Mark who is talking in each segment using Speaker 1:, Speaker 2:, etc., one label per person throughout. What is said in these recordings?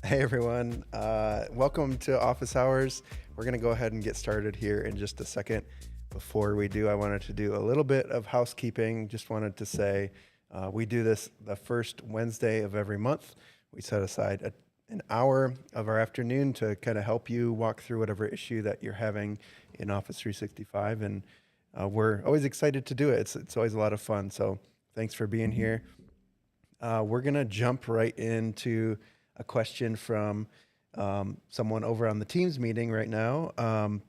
Speaker 1: Hey everyone, welcome to Office Hours. We're going to go ahead and get started here in just a second. Before we do, I wanted to do a little bit of housekeeping. Just wanted to say we do this the first Wednesday of every month. We set aside an hour of our afternoon to kind of help you walk through whatever issue that you're having in Office 365. And we're always excited to do it. It's always a lot of fun. So thanks for being here. We're going to jump right into a question from someone over on the Teams meeting right now.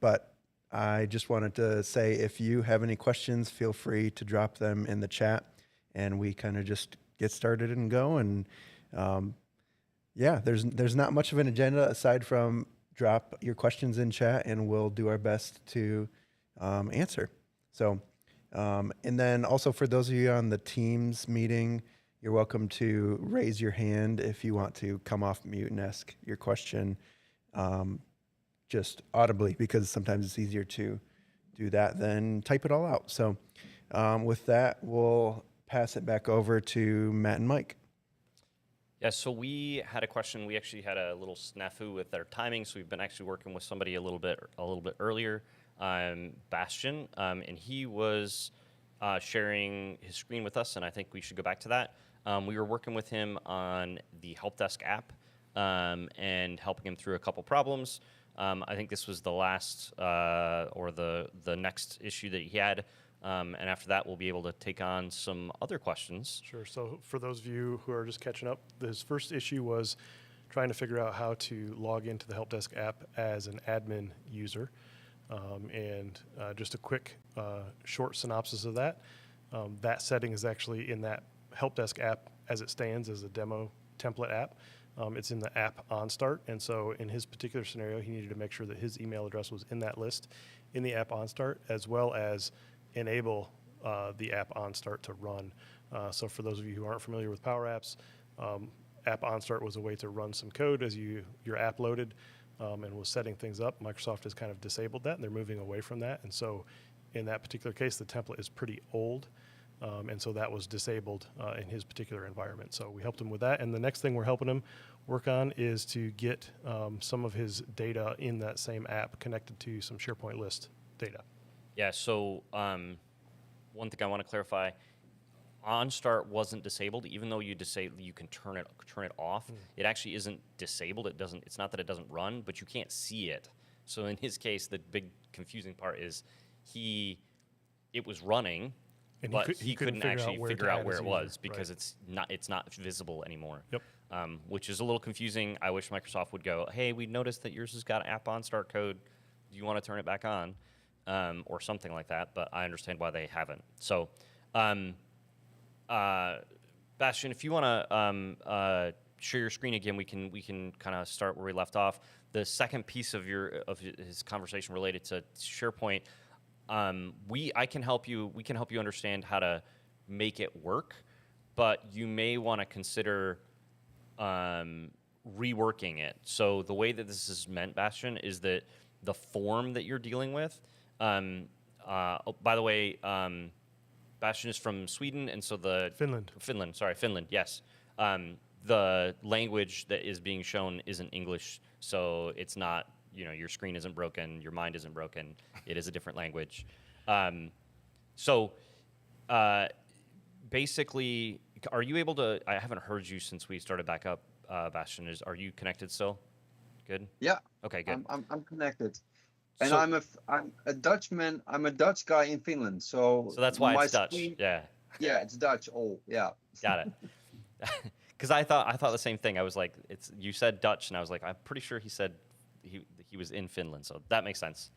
Speaker 1: But I just wanted to say if you have any questions, feel free to drop them in the chat and we kind of just get started and go. And yeah, there's not much of an agenda aside from drop your questions in chat and we'll do our best to answer. So, and then also for those of you on the Teams meeting, you're welcome to raise your hand if you want to come off mute and ask your question just audibly, because sometimes it's easier to do that than type it all out. So with that, we'll pass it back over to Matt and Mike.
Speaker 2: Yeah, so we had a question. We actually had a little snafu with our timing, so we've been actually working with somebody a little bit earlier, Bastian, and he was sharing his screen with us, and I think we should go back to that. We were working with him on the help desk app and helping him through a couple problems. I think this was the last or the next issue that he had. And after that, we'll be able to take on some other questions.
Speaker 3: Sure. So for those of you who are just catching up, his first issue was trying to figure out how to log into the help desk app as an admin user. And just a quick short synopsis of that. That setting is actually in that help desk app as it stands as a demo template app. It's in the app on start. And so in his particular scenario, he needed to make sure that his email address was in that list in the app on start, as well as enable the app on start to run. So for those of you who aren't familiar with Powerapps, app on start was a way to run some code as your app loaded and was setting things up. Microsoft has kind of disabled that, and they're moving away from that. And so in that particular case, the template is pretty old. And so that was disabled in his particular environment. So we helped him with that. And the next thing we're helping him work on is to get some of his data in that same app connected to some SharePoint list data.
Speaker 2: Yeah, so one thing I want to clarify, OnStart wasn't disabled, even though you can turn it off. It actually isn't disabled. It's not that it doesn't run, but you can't see it. So in his case, the big confusing part is it was running,
Speaker 3: And
Speaker 2: but he couldn't actually figure out where it was because
Speaker 3: right.
Speaker 2: it's not visible anymore.
Speaker 3: Yep.
Speaker 2: Which is a little confusing. I wish Microsoft would go, hey, we noticed that yours has got app OnStart code. Do you want to turn it back on? Or something like that, but I understand why they haven't. So, Bastian, if you want to share your screen again, we can kind of start where we left off. The second piece of his conversation related to SharePoint, I can help you. We can help you understand how to make it work, but you may want to consider reworking it. So the way that this is meant, Bastian, is that the form that you're dealing with. By the way, Bastian is from Sweden, and so
Speaker 3: Finland.
Speaker 2: Finland, yes. The language that is being shown isn't English, so it's not, your screen isn't broken, your mind isn't broken. It is a different language. Basically, are you able to, I haven't heard you since we started back up, Bastian. Are you connected still? Good?
Speaker 4: Yeah.
Speaker 2: Okay, good.
Speaker 4: I'm connected. And
Speaker 2: So,
Speaker 4: I'm a Dutchman. I'm a Dutch guy in Finland. So
Speaker 2: that's why
Speaker 4: my
Speaker 2: it's Dutch.
Speaker 4: screen,
Speaker 2: Yeah.
Speaker 4: yeah, it's Dutch. Oh, yeah.
Speaker 2: Got it. Because I thought the same thing. I was like, you said Dutch, and I was like, I'm pretty sure he said he was in Finland, so that makes sense.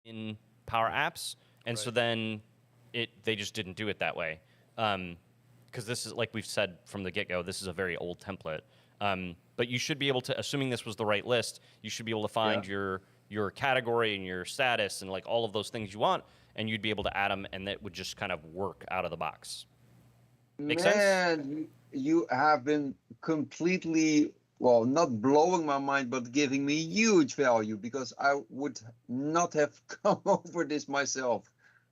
Speaker 2: in Powerapps, and so
Speaker 3: Right.
Speaker 2: then they just didn't do it that way. Because this is, like we've said from the get-go, this is a very old template. But you should be able to, assuming this was the right list, you should be able to find your category and your status and like all of those things you want, and you'd be able to add them, and that would just kind of work out of the box. Make sense?
Speaker 4: Man, you have been completely, well, not blowing my mind, but giving me huge value because I would not have come over this myself.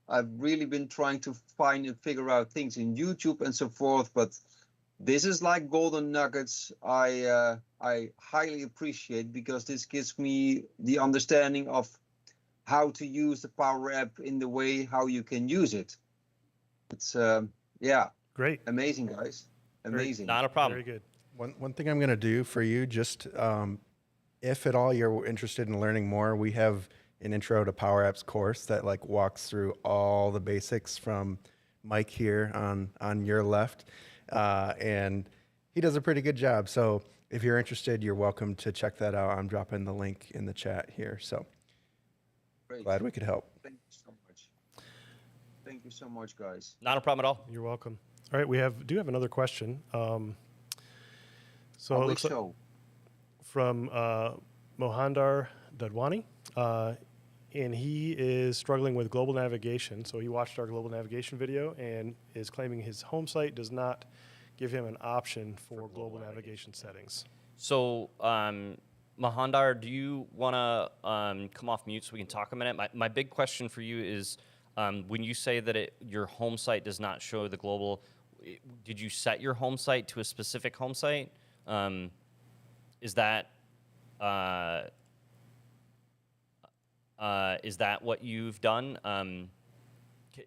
Speaker 4: I've really been trying to find and figure out things in YouTube and so forth, but this is like golden nuggets. I highly appreciate because this gives me the understanding of how to use the Power App in the way how you can use it. It's yeah,
Speaker 3: Great.
Speaker 4: amazing, guys. Amazing.
Speaker 2: Not a problem.
Speaker 3: Very good.
Speaker 1: One thing I'm going to do for you, just if at all you're interested in learning more, we have an intro to Power Apps course that like walks through all the basics from Mike here on your left, and he does a pretty good job. So if you're interested, you're welcome to check that out. I'm dropping the link in the chat here. So
Speaker 4: Great.
Speaker 1: glad we could help.
Speaker 4: Thank you so much. Thank you so much, guys.
Speaker 2: Not a problem at all.
Speaker 3: You're welcome. All right, we do have another question. So it
Speaker 4: Always
Speaker 3: looks like
Speaker 4: so.
Speaker 3: from Mohandar Dadwani, and he is struggling with global navigation. So he watched our global navigation video and is claiming his home site does not give him an option for global navigation settings.
Speaker 2: So, Mahandar, do you want to come off mute so we can talk a minute? My big question for you is, when you say that your home site does not show the global, did you set your home site to a specific home site? Is that what you've done?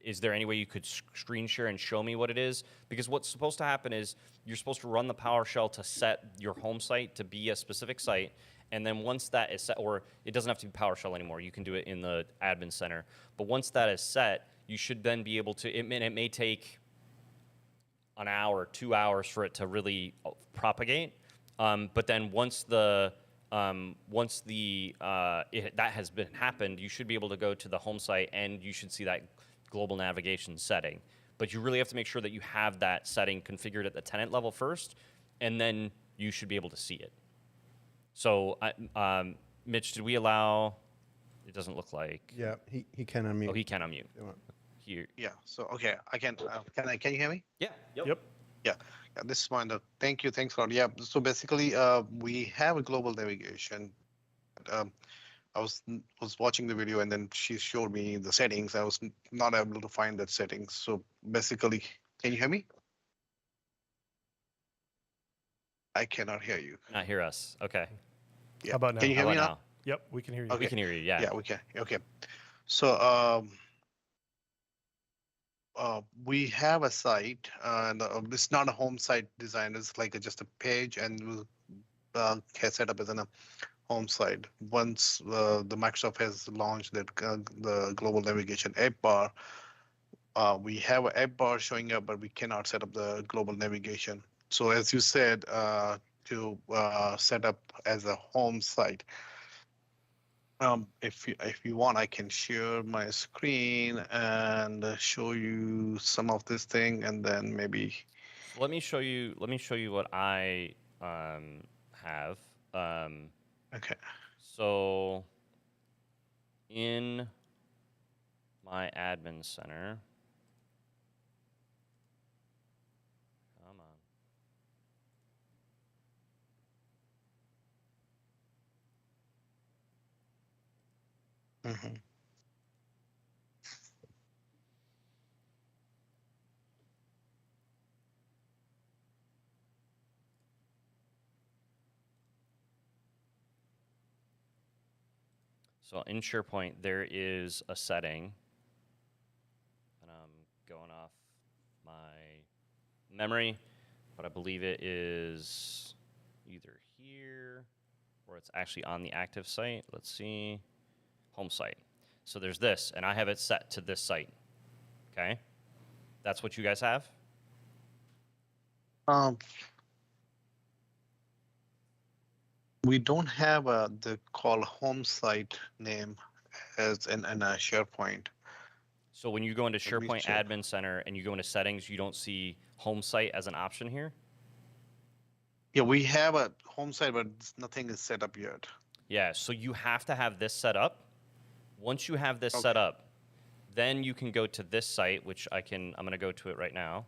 Speaker 2: Is there any way you could screen share and show me what it is? Because what's supposed to happen is you're supposed to run the PowerShell to set your home site to be a specific site. And then once that is set, or it doesn't have to be PowerShell anymore, you can do it in the admin center. But once that is set, you should then be able to, it may take an hour, 2 hours for it to really propagate. But then once that has been happened, you should be able to go to the home site and you should see that global navigation setting. But you really have to make sure that you have that setting configured at the tenant level first, and then you should be able to see it. So, Mitch, did we allow? It doesn't look like.
Speaker 1: Yeah, he can unmute.
Speaker 2: Oh, he can unmute.
Speaker 1: Yeah.
Speaker 2: Here.
Speaker 5: Yeah. So okay, I can. Can you hear me?
Speaker 2: Yeah.
Speaker 3: Yep.
Speaker 5: Yeah. This is mine. Thank you. Thanks a lot. Yeah. So basically, we have a global navigation. I was watching the video and then she showed me the settings. I was not able to find that settings. So basically, can you hear me? I cannot hear you.
Speaker 2: Not hear us. Okay.
Speaker 5: Yeah.
Speaker 3: How about now?
Speaker 5: Can you hear
Speaker 2: How
Speaker 5: me
Speaker 2: about
Speaker 5: now?
Speaker 2: now?
Speaker 3: Yep, we can hear you.
Speaker 5: Okay.
Speaker 2: We can hear you. Yeah.
Speaker 5: Yeah, we can. Okay. So we have a site, and it's not a home site design. It's like just a page, and we'll set up as a home site. Once the Microsoft has launched that the global navigation app bar, we have an app bar showing up, but we cannot set up the global navigation. So as you said, to set up as a home site. If you want, I can share my screen and show you some of this thing, and then maybe.
Speaker 2: So let me show you what I have.
Speaker 5: Okay.
Speaker 2: So in my admin center, come on.
Speaker 5: Mm-hmm.
Speaker 2: So in SharePoint, there is a setting, and I'm going off my memory, but I believe it is either here or it's actually on the active site. Let's see, home site. So there's this, and I have it set to this site. Okay, that's what you guys have.
Speaker 5: We don't have the call home site name as in a SharePoint.
Speaker 2: So when you go into
Speaker 5: Let me
Speaker 2: SharePoint
Speaker 5: check.
Speaker 2: Admin Center and you go into settings, you don't see home site as an option here?
Speaker 5: Yeah, we have a home site, but nothing is set up yet.
Speaker 2: Yeah, so you have to have this set up. Once you have this
Speaker 5: Okay.
Speaker 2: set up, then you can go to this site, which I'm going to go to it right now.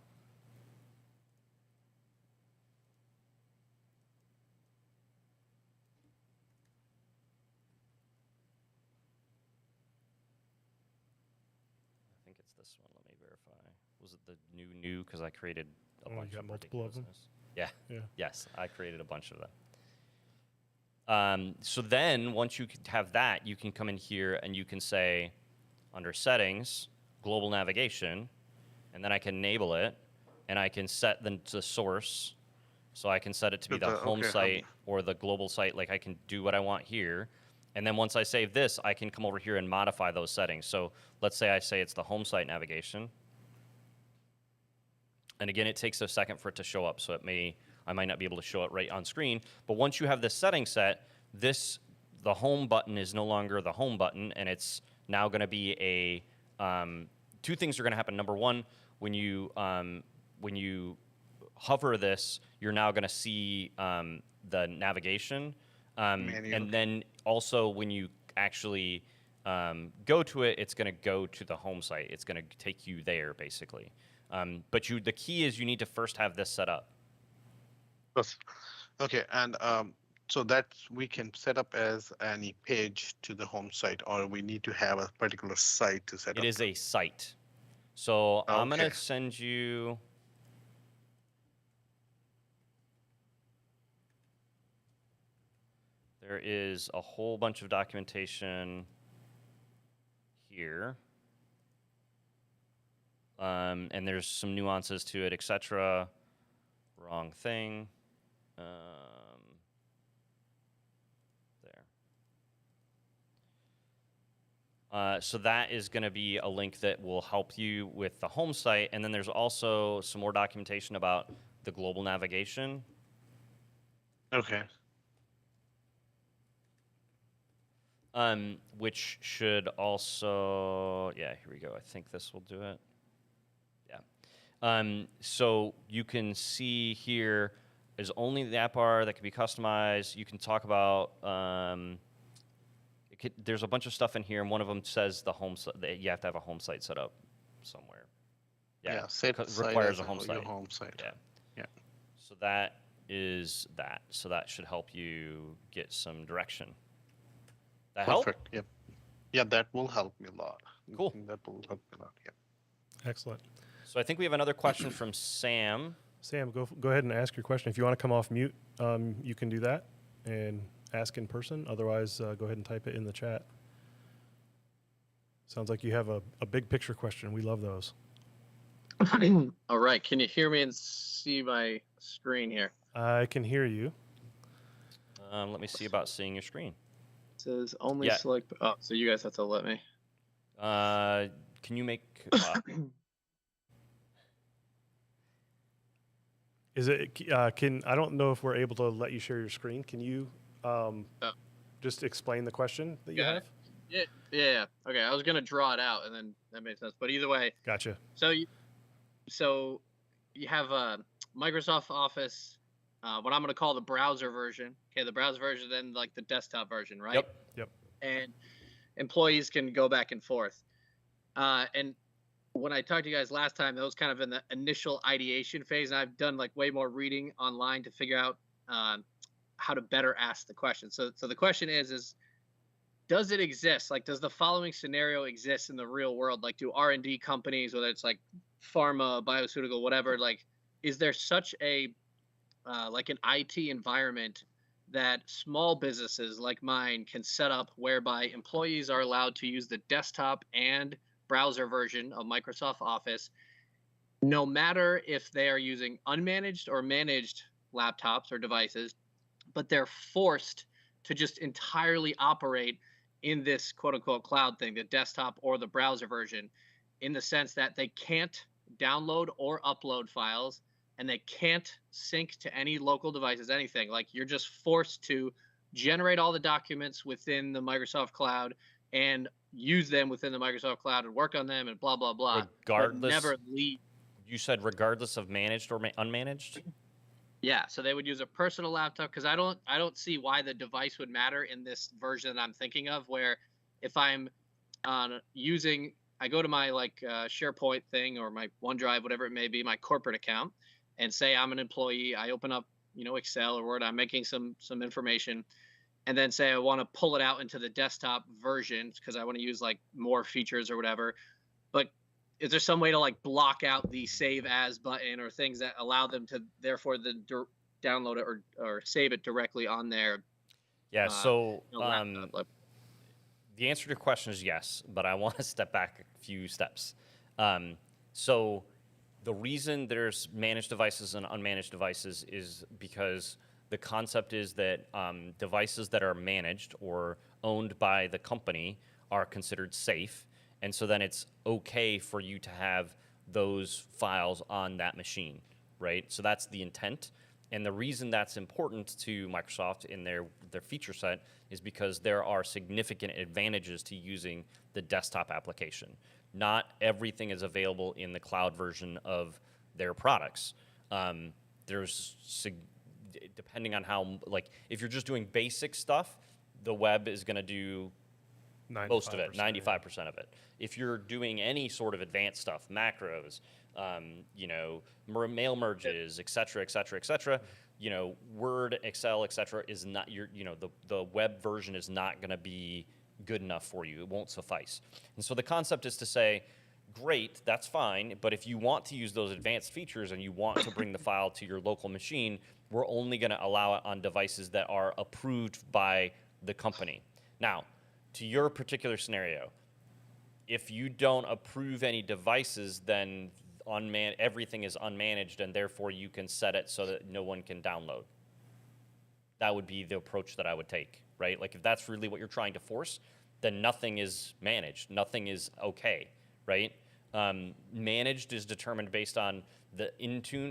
Speaker 2: I think it's this one. Let me verify. Was it the new? Because I created a
Speaker 3: Oh, you
Speaker 2: bunch
Speaker 3: got
Speaker 2: of
Speaker 3: multiple of them?
Speaker 2: ridiculousness. Yeah.
Speaker 3: Yeah.
Speaker 2: Yes, I created a bunch of them. So then once you have that, you can come in here and you can say under settings, global navigation, and then I can enable it and I can set the source. So I can set it to be
Speaker 5: To
Speaker 2: the
Speaker 5: the-
Speaker 2: home
Speaker 5: okay,
Speaker 2: site or the global site. Like I can do what I want here. And then once I save this, I can come over here and modify those settings. So let's say I say it's the home site navigation. And again, it takes a second for it to show up. So I might not be able to show it right on screen. But once you have this setting set, the home button is no longer the home button, and it's now going to be two things are going to happen. Number one, when you hover this, you're now going to see the navigation,
Speaker 5: Menu.
Speaker 2: and then also when you actually go to it, it's going to go to the home site. It's going to take you there basically. But the key is you need to first have this set up.
Speaker 5: Yes. Okay, and so that we can set up as any page to the home site, or we need to have a particular site to set
Speaker 2: It
Speaker 5: up.
Speaker 2: is a site. So I'm going
Speaker 5: Okay.
Speaker 2: to send you. There is a whole bunch of documentation here. And there's some nuances to it, etc. Wrong thing. There. So that is going to be a link that will help you with the home site. And then there's also some more documentation about the global navigation.
Speaker 5: Okay.
Speaker 2: Which should also, yeah, here we go. I think this will do it. Yeah. So you can see here is only the app bar that can be customized. You can talk about, there's a bunch of stuff in here, and one of them says the home site, that you have to have a home site set up somewhere.
Speaker 5: Yeah, set site
Speaker 2: requires
Speaker 5: as
Speaker 2: a home
Speaker 5: your
Speaker 2: site.
Speaker 5: home site.
Speaker 2: Yeah.
Speaker 5: Yeah.
Speaker 2: So that is that. So that should help you get some direction. That help?
Speaker 5: Perfect. Yep. Yeah, that will help me a lot.
Speaker 2: Cool.
Speaker 5: That will help me a lot. Yeah.
Speaker 3: Excellent.
Speaker 2: So I think we have another question from Sam.
Speaker 3: Sam, go ahead and ask your question. If you want to come off mute, you can do that and ask in person. Otherwise, go ahead and type it in the chat. Sounds like you have a big picture question. We love those.
Speaker 6: All right. Can you hear me and see my screen here?
Speaker 3: I can hear you.
Speaker 2: Let me see about seeing your screen.
Speaker 6: It says only
Speaker 2: Yeah.
Speaker 6: select. Oh, so you guys have to let me.
Speaker 2: Can you make?
Speaker 3: Is it? Can I don't know if we're able to let you share your screen. Can you just explain the question that you
Speaker 6: Got
Speaker 3: have?
Speaker 6: it. Yeah. Okay. I was gonna draw it out, and then that made sense. But either way,
Speaker 3: Gotcha.
Speaker 6: so you have Microsoft Office, what I'm gonna call the browser version. Okay, the browser version, then like the desktop version, right?
Speaker 2: Yep.
Speaker 6: And employees can go back and forth. And when I talked to you guys last time, that was kind of in the initial ideation phase, and I've done like way more reading online to figure out how to better ask the question. So the question is does it exist? Like, does the following scenario exist in the real world? Like, do R&D companies, whether it's like pharma, bioceutical, whatever, like, is there such a like an IT environment that small businesses like mine can set up whereby employees are allowed to use the desktop and browser version of Microsoft Office, no matter if they are using unmanaged or managed laptops or devices, but they're forced to just entirely operate in this quote unquote cloud thing, the desktop or the browser version, in the sense that they can't download or upload files and they can't sync to any local devices, anything. Like, you're just forced to generate all the documents within the Microsoft cloud, and use them within the Microsoft Cloud and work on them and blah blah blah. But
Speaker 2: Regardless,
Speaker 6: never leave.
Speaker 2: you said regardless of managed or unmanaged.
Speaker 6: Yeah, so they would use a personal laptop because I don't see why the device would matter in this version that I'm thinking of. Where if I'm using, I go to my SharePoint thing or my OneDrive, whatever it may be, my corporate account, and say I'm an employee. I open up Excel or Word. I'm making some information, and then say I want to pull it out into the desktop version because I want to use like more features or whatever. But is there some way to like block out the save as button or things that allow them to therefore download it or save it directly on their
Speaker 2: so
Speaker 6: laptop?
Speaker 2: the answer to your question is yes, but I want to step back a few steps. So the reason there's managed devices and unmanaged devices is because the concept is that devices that are managed or owned by the company are considered safe. And so then it's okay for you to have those files on that machine, right? So that's the intent. And the reason that's important to Microsoft in their feature set is because there are significant advantages to using the desktop application. Not everything is available in the cloud version of their products. Depending on how, if you're just doing basic stuff, the web is going to do most of it, 95% of it. If you're doing any sort of advanced stuff, macros, mail merges, et cetera, Word, Excel, et cetera, is not the web version is not going to be good enough for you. It won't suffice. And so the concept is to say, great, that's fine, but if you want to use those advanced features and you want to bring the file to your local machine, we're only going to allow it on devices that are approved by the company. Now, to your particular scenario, if you don't approve any devices, then everything is unmanaged, and therefore you can set it so that no one can download. That would be the approach that I would take, right? Like if that's really what you're trying to force, then nothing is managed, nothing is okay, right? Managed is determined based on the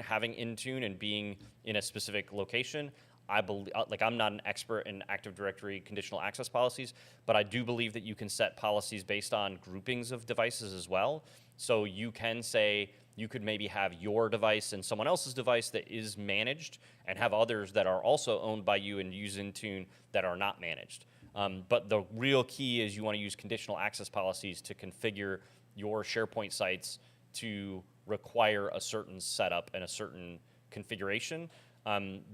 Speaker 2: having Intune and being in a specific location. I believe, I'm not an expert in Active Directory conditional access policies, but I do believe that you can set policies based on groupings of devices as well. So you can say, you could maybe have your device and someone else's device that is managed and have others that are also owned by you and use Intune that are not managed. But the real key is you want to use conditional access policies to configure your SharePoint sites to require a certain setup and a certain configuration.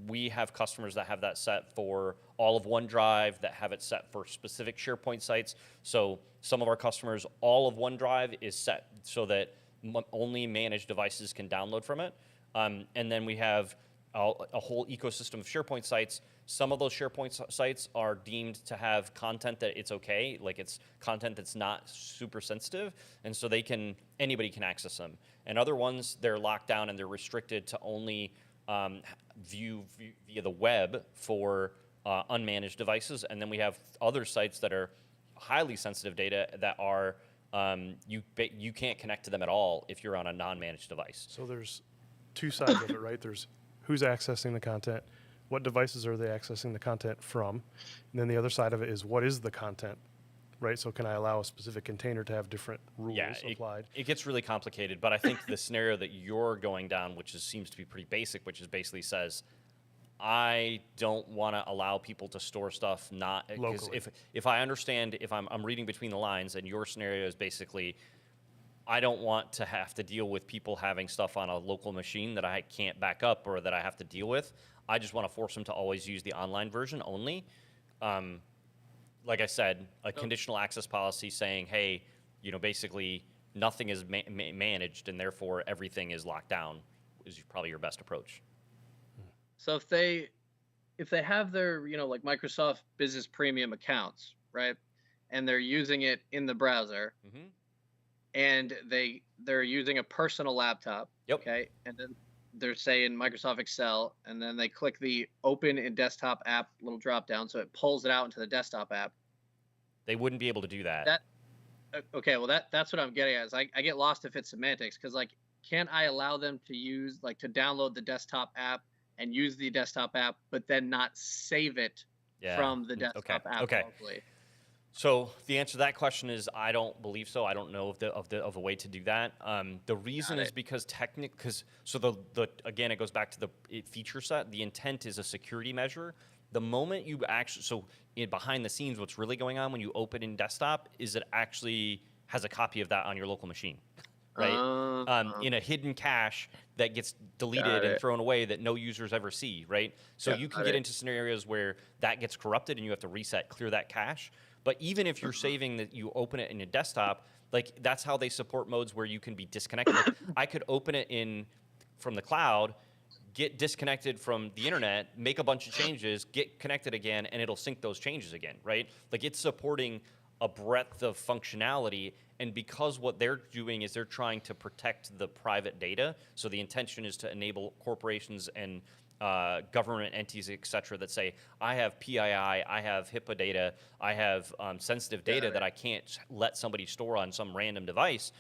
Speaker 2: We have customers that have that set for all of OneDrive, that have it set for specific SharePoint sites. So some of our customers, all of OneDrive is set so that only managed devices can download from it. And then we have a whole ecosystem of SharePoint sites. Some of those SharePoint sites are deemed to have content that it's okay, like it's content that's not super sensitive, and so anybody can access them. And other ones, they're locked down and they're restricted to only view via the web for unmanaged devices. And then we have other sites that are highly sensitive data that are you can't connect to them at all if you're on a non-managed device.
Speaker 3: So there's two sides of it, right? There's who's accessing the content, what devices are they accessing the content from, and then the other side of it is what is the content, right? So can I allow a specific container to have different rules applied?
Speaker 2: It gets really complicated, but I think the scenario that you're going down, which seems to be pretty basic, which is basically says, I don't want to allow people to store stuff not
Speaker 3: locally.
Speaker 2: If I understand, if I'm reading between the lines, and your scenario is basically, I don't want to have to deal with people having stuff on a local machine that I can't back up or that I have to deal with. I just want to force them to always use the online version only. Like I said, a conditional access policy saying, hey, basically nothing is managed and therefore everything is locked down is probably your best approach.
Speaker 6: So if they have their, like Microsoft Business Premium accounts, right, and they're using it in the browser,
Speaker 2: Mm-hmm.
Speaker 6: and they're using a personal laptop,
Speaker 2: Yep.
Speaker 6: okay, and then they're saying Microsoft Excel, and then they click the Open in Desktop App little drop down, so it pulls it out into the desktop app.
Speaker 2: They wouldn't be able to do that.
Speaker 6: Okay, well that's what I'm getting at. Is I get lost if it's semantics, because can't I allow them to use to download the desktop app and use the desktop app, but then not save it from the desktop app locally?
Speaker 2: So the answer to that question is I don't believe so. I don't know of a way to do that. The reason is because again, it goes back to the feature set. The intent is a security measure. The moment you actually, behind the scenes, what's really going on when you open in desktop is it actually has a copy of that on your local machine, right? In a hidden cache that gets deleted and thrown away that no users ever see, right? So you can get into scenarios where that gets corrupted and you have to reset, clear that cache. But even if you're saving that you open it in your desktop, like that's how they support modes where you can be disconnected. Like, I could open it from the cloud, get disconnected from the internet, make a bunch of changes, get connected again, and it'll sync those changes again, right? Like it's supporting a breadth of functionality, and because what they're doing is they're trying to protect the private data, so the intention is to enable corporations and government entities, et cetera, that say, I have PII, I have HIPAA data, I have sensitive data that I can't let somebody store on some random device.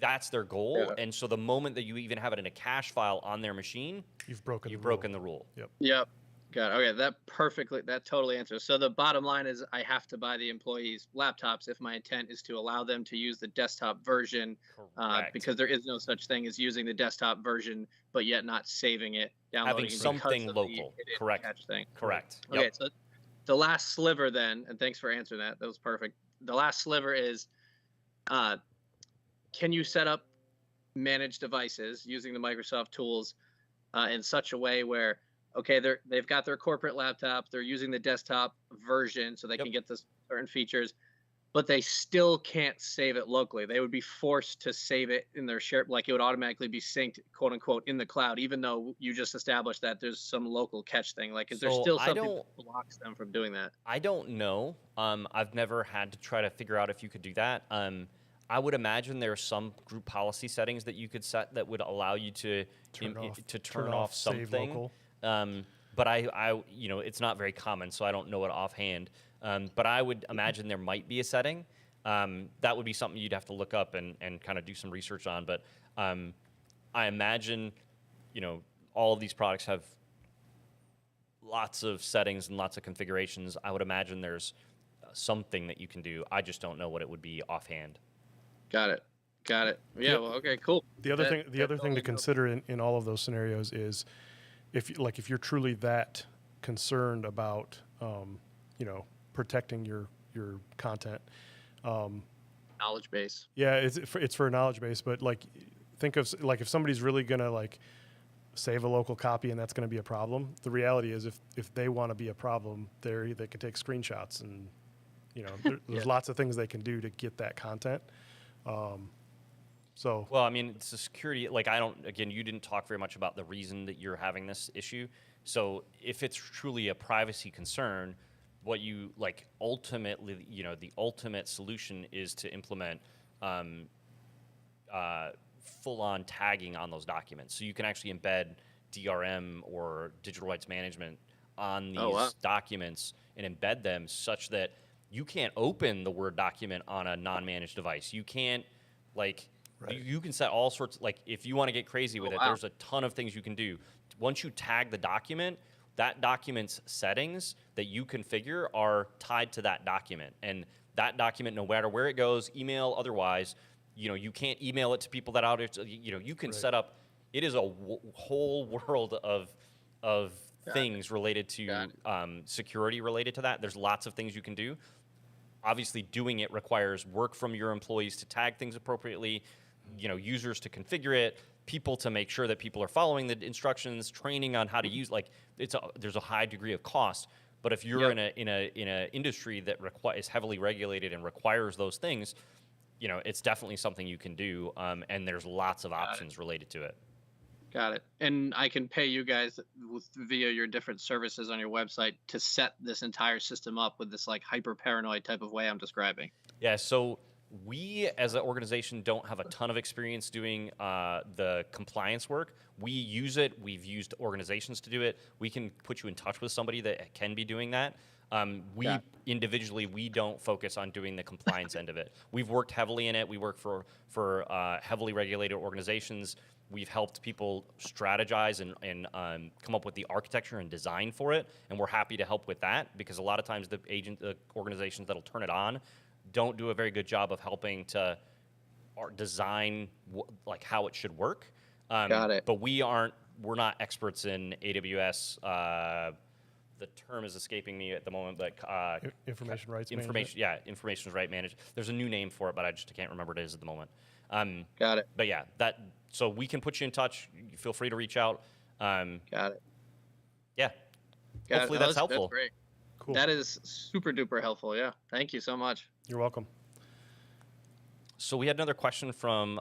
Speaker 2: That's their goal. And so the moment that you even have it in a cache file on their machine,
Speaker 3: You've broken
Speaker 2: the rule.
Speaker 6: Yep. Got it. Okay, that totally answers. So the bottom line is I have to buy the employees laptops if my intent is to allow them to use the desktop version, because there is no such thing as using the desktop version but yet not saving it, downloading
Speaker 2: Having something local. Correct.
Speaker 6: Thing.
Speaker 2: Correct.
Speaker 6: Okay,
Speaker 2: Yep.
Speaker 6: so the last sliver then, and thanks for answering that. That was perfect. The last sliver is, can you set up managed devices using the Microsoft tools in such a way where, okay, they've got their corporate laptop, they're using the desktop version so they can get the certain features, but they still can't save it locally. They would be forced to save it in their like it would automatically be synced, quote unquote, in the cloud, even though you just established that there's some local catch thing. Like, is there still something that blocks them from doing that?
Speaker 2: I don't know. I've never had to try to figure out if you could do that. I would imagine there are some group policy settings that you could set that would allow you to turn off something. But I it's not very common, so I don't know it offhand. But I would imagine there might be a setting. That would be something you'd have to look up and kind of do some research on. But I imagine, all of these products have lots of settings and lots of configurations. I would imagine there's something that you can do. I just don't know what it would be offhand.
Speaker 6: Got it. Yeah. Well, okay. Cool.
Speaker 3: The other thing to consider in all of those scenarios is if you're truly that concerned about protecting your content.
Speaker 6: Knowledge base.
Speaker 3: Yeah, it's for a knowledge base, but think of if somebody's really gonna save a local copy and that's gonna be a problem. The reality is if they want to be a problem, they can take screenshots and there's lots of things they can do to get that content. Well,
Speaker 2: I mean, it's a security. You didn't talk very much about the reason that you're having this issue. So if it's truly a privacy concern, what you ultimately, the ultimate solution is to implement full-on tagging on those documents. So you can actually embed DRM or digital rights management on these documents and embed them such that you can't open the Word document on a non-managed device. You can't, you can set all sorts, if you want to get crazy with it, there's a ton of things you can do. Once you tag the document, that document's settings that you configure are tied to that document. And that document, no matter where it goes, email, otherwise, you can't email it to people that out, you can set up, it is a whole world of things related to security related to that. There's lots of things you can do. Obviously, doing it requires work from your employees to tag things appropriately, users to configure it, people to make sure that people are following the instructions, training on how to use. There's a high degree of cost. But if you're in a industry that is heavily regulated and requires those things, it's definitely something you can do. And there's lots of options related to it.
Speaker 6: Got it. And I can pay you guys via your different services on your website to set this entire system up with this hyper paranoid type of way I'm describing.
Speaker 2: Yeah. So we as an organization don't have a ton of experience doing the compliance work. We use it. We've used organizations to do it. We can put you in touch with somebody that can be doing that. Individually, we don't focus on doing the compliance end of it. We've worked heavily in it. We work for heavily regulated organizations. we've helped people strategize and come up with the architecture and design for it, and we're happy to help with that because a lot of times the organizations that'll turn it on don't do a very good job of helping to design like how it should work.
Speaker 6: Got it.
Speaker 2: But we're not experts in AWS. The term is escaping me at the moment, but
Speaker 3: Information rights
Speaker 2: information, yeah, information right management. There's a new name for it, but I just can't remember what it is at the moment.
Speaker 6: Got it.
Speaker 2: But yeah, so we can put you in touch. Feel free to reach out.
Speaker 6: Got it.
Speaker 2: Yeah.
Speaker 6: Got
Speaker 2: Hopefully
Speaker 6: it.
Speaker 2: that's helpful.
Speaker 6: That's great.
Speaker 3: Cool.
Speaker 6: That is super duper helpful. Yeah. Thank you so much.
Speaker 3: You're welcome.
Speaker 2: So we had another question from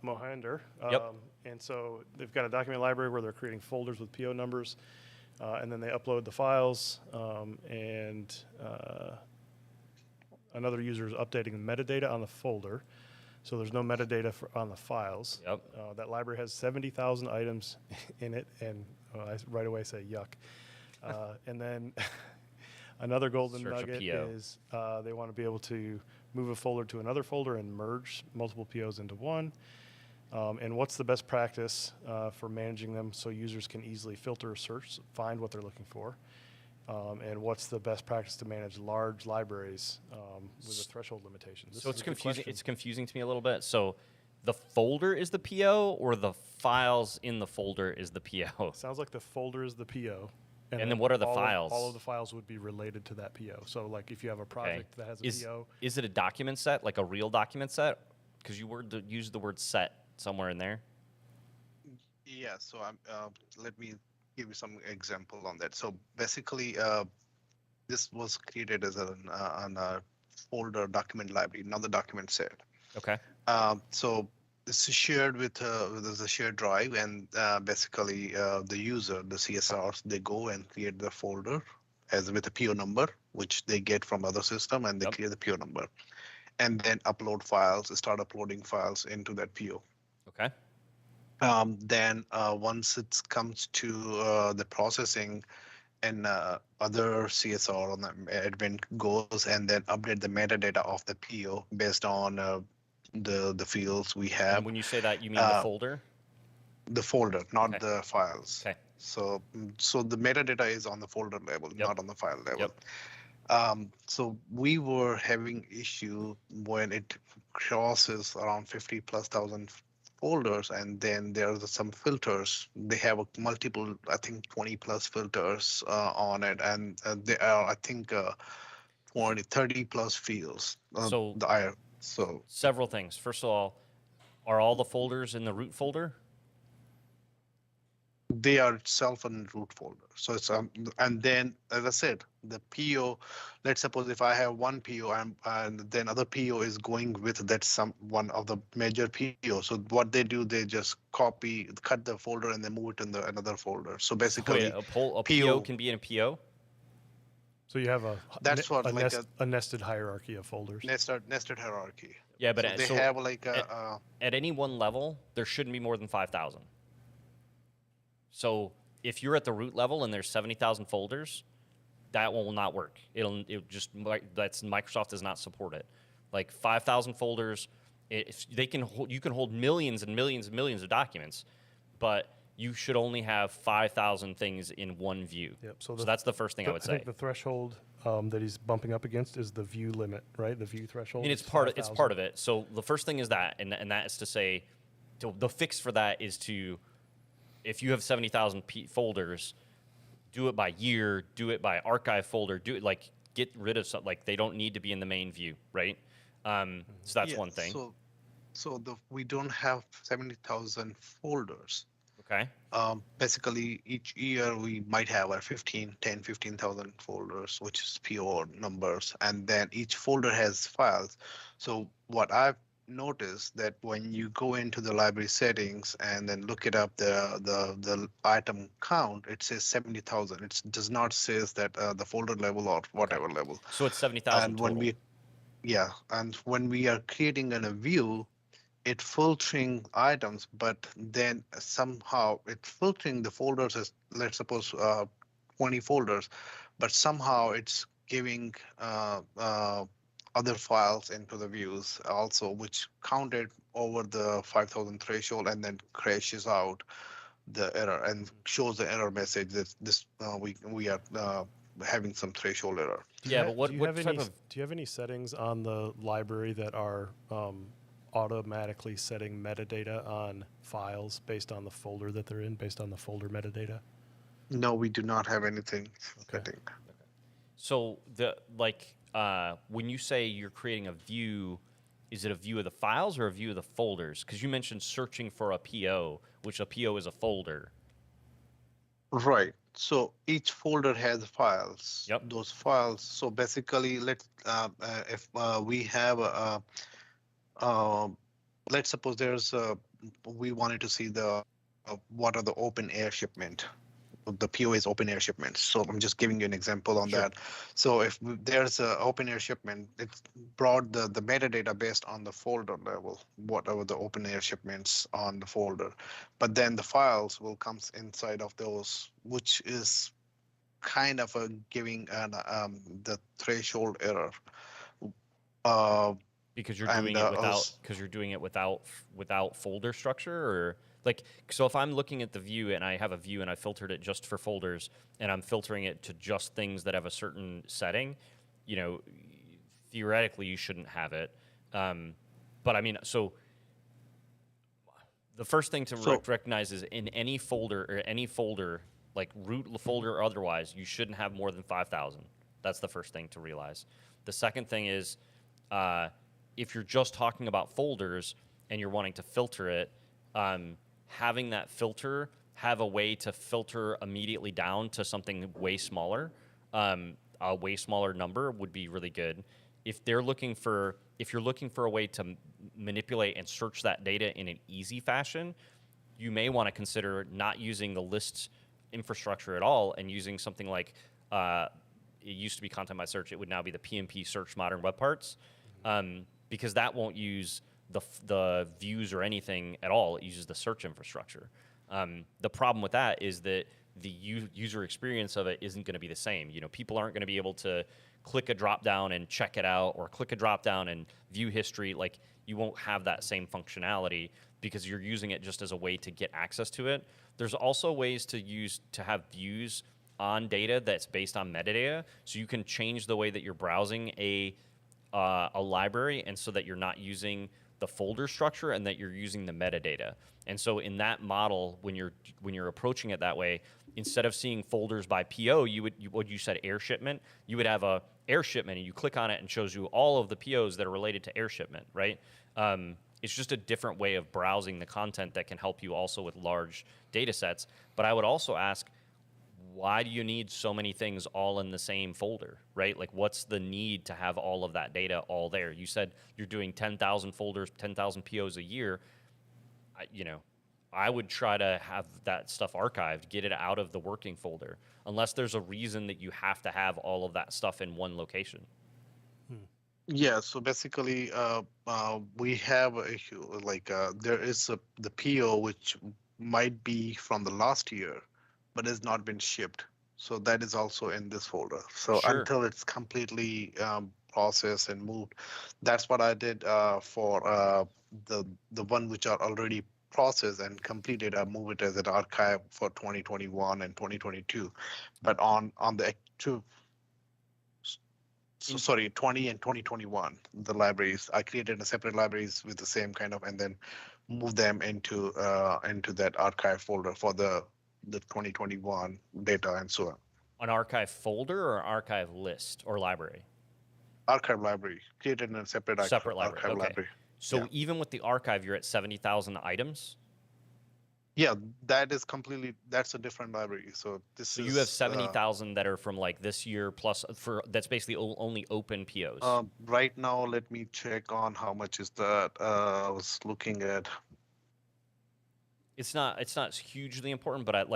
Speaker 3: Mohinder.
Speaker 2: Yep.
Speaker 3: And so they've got a document library where they're creating folders with PO numbers, and then they upload the files, and another user is updating the metadata on the folder. So there's no metadata on the files.
Speaker 2: Yep.
Speaker 3: That library has 70,000 items in it, and I right away say yuck. And then another golden
Speaker 2: Search a
Speaker 3: nugget
Speaker 2: PO.
Speaker 3: is they want to be able to move a folder to another folder and merge multiple POs into one. And what's the best practice for managing them so users can easily filter or search, find what they're looking for? And what's the best practice to manage large libraries with a threshold limitation?
Speaker 2: So it's confusing. It's confusing to me a little bit. So the folder is the PO, or the files in the folder is the PO?
Speaker 3: Sounds like the folder is the PO.
Speaker 2: And then what are the files?
Speaker 3: All of the files would be related to that PO. So like if you have a project that has a PO.
Speaker 2: Is it a document set, like a real document set? Because you used the word set somewhere in there.
Speaker 5: Yeah, so let me give you some example on that. So basically, this was created as on a folder document library, not the document set.
Speaker 2: Okay.
Speaker 5: So this is shared with a shared drive, and basically the user, the CSRs, they go and create the folder as with a PO number, which they get from other system, and they create the PO number, and then upload files, start uploading files into that PO.
Speaker 2: Okay.
Speaker 5: Then once it comes to the processing, and other CSR on the admin goes and then update the metadata of the PO based on the fields we have.
Speaker 2: And when you say that, you mean the folder?
Speaker 5: The folder, not the files.
Speaker 2: Okay.
Speaker 5: So the metadata is on the folder level, not on the file level. So we were having issue when it crosses around 50,000+ folders, and then there's some filters. They have multiple, I think 20+ filters on it, and there are, I think 30+ fields. So
Speaker 2: several things. First of all, are all the folders in the root folder?
Speaker 5: they are itself in root folder. So it's and then as I said, the PO. Let's suppose if I have one PO and then other PO is going with that one of the major PO. So what they do, they just cut the folder and then move it in another folder. So basically,
Speaker 2: a PO can be in a PO.
Speaker 3: So you have a nested hierarchy of folders.
Speaker 5: Nested hierarchy.
Speaker 2: Yeah, but
Speaker 5: so they have like
Speaker 2: at any one level, there shouldn't be more than 5,000. So if you're at the root level and there's 70,000 folders, that one will not work. Microsoft does not support it. Like 5,000 folders, you can hold millions and millions and millions of documents, but you should only have 5,000 things in one view.
Speaker 3: Yep. So
Speaker 2: that's the first thing I would say.
Speaker 3: I think the threshold that he's bumping up against is the view limit, right? The view threshold.
Speaker 2: And it's part of it. So the first thing is that, and that is to say, the fix for that is to, if you have 70,000 folders, do it by year, do it by archive folder, do it get rid of something, they don't need to be in the main view, right? So that's one thing.
Speaker 5: So we don't have 70,000 folders.
Speaker 2: Okay.
Speaker 5: Basically, each year we might have 15,000 folders, which is PO numbers, and then each folder has files. So what I've noticed that when you go into the library settings and then look it up, the item count, it says 70,000. It does not say that the folder level or whatever level.
Speaker 2: So it's 70,000
Speaker 5: And
Speaker 2: total.
Speaker 5: when we are creating a view, it filtering items, but then somehow it's filtering the folders as, let's suppose 20 folders, but somehow it's giving other files into the views also, which counted over the 5,000 threshold and then crashes out the error and shows the error message that this we are having some threshold error.
Speaker 2: Yeah, but what type of
Speaker 3: do you have any settings on the library that are automatically setting metadata on files based on the folder that they're in, based on the folder metadata?
Speaker 5: No, we do not have anything
Speaker 3: Okay.
Speaker 5: setting.
Speaker 2: So when you say you're creating a view, is it a view of the files or a view of the folders? Because you mentioned searching for a PO, which a PO is a folder.
Speaker 5: Right. So each folder has files.
Speaker 2: Yep.
Speaker 5: Those files. So basically, let's if we have let's suppose there's we wanted to see the what are the open air shipment. The PO is open air shipments. So I'm just giving you an example on
Speaker 2: Sure.
Speaker 5: that. So if there's an open air shipment, it's brought the metadata based on the folder level, whatever the open air shipments on the folder. But then the files will come inside of those, which is kind of a giving the threshold error.
Speaker 2: Because you're
Speaker 5: And,
Speaker 2: doing it
Speaker 5: als-
Speaker 2: without folder structure, or like, so if I'm looking at the view and I have a view and I filtered it just for folders and I'm filtering it to just things that have a certain setting, you know, theoretically you shouldn't have it. But I mean, so the first thing to recognize is in any folder, like root folder or otherwise, you shouldn't have more than 5,000. That's the first thing to realize. The second thing is, if you're just talking about folders and you're wanting to filter it, having that filter have a way to filter immediately down to something way smaller, a way smaller number would be really good. If you're looking for a way to manipulate and search that data in an easy fashion, you may want to consider not using the list infrastructure at all and using something like it used to be Content by Search. It would now be the Pnp Search Modern Web Parts, because that won't use the views or anything at all. It uses the search infrastructure. The problem with that is that the user experience of it isn't going to be the same. You know, people aren't going to be able to click a drop down and check it out, or click a drop down and view history. Like, you won't have that same functionality because you're using it just as a way to get access to it. There's also ways to have views on data that's based on metadata, so you can change the way that you're browsing a library, and so that you're not using the folder structure and that you're using the metadata. And so in that model, when you're approaching it that way, instead of seeing folders by PO, what you said, air shipment, you would have a air shipment, and you click on it and shows you all of the POs that are related to air shipment, right? It's just a different way of browsing the content that can help you also with large data sets. But I would also ask, why do you need so many things all in the same folder, right? Like, what's the need to have all of that data all there? You said you're doing 10,000 folders, 10,000 POs a year. I would try to have that stuff archived, get it out of the working folder, unless there's a reason that you have to have all of that stuff in one location.
Speaker 5: Yeah, so basically, we have a issue, like there is the PO which might be from the last year, but has not been shipped. So that is also in this folder. So
Speaker 2: Sure.
Speaker 5: until it's completely processed and moved, that's what I did for the one which are already processed and completed. I move it as an archive for 2021 and 2022, but on the actual. So sorry, 20 and 2021, the libraries. I created a separate libraries with the same kind of, and then move them into that archive folder for the 2021 data and so on.
Speaker 2: An archive folder or archive list or library?
Speaker 5: Archive library created in a separate
Speaker 2: Library.
Speaker 5: archive
Speaker 2: Okay.
Speaker 5: library.
Speaker 2: So
Speaker 5: Yeah.
Speaker 2: even with the archive, you're at 70,000 items.
Speaker 5: Yeah, that is completely. That's a different library. So this
Speaker 2: So
Speaker 5: is.
Speaker 2: you have 70,000 that are from like this year plus that's basically only open POs.
Speaker 5: Right now, let me check on how much is that. I was looking at.
Speaker 2: It's not hugely important, but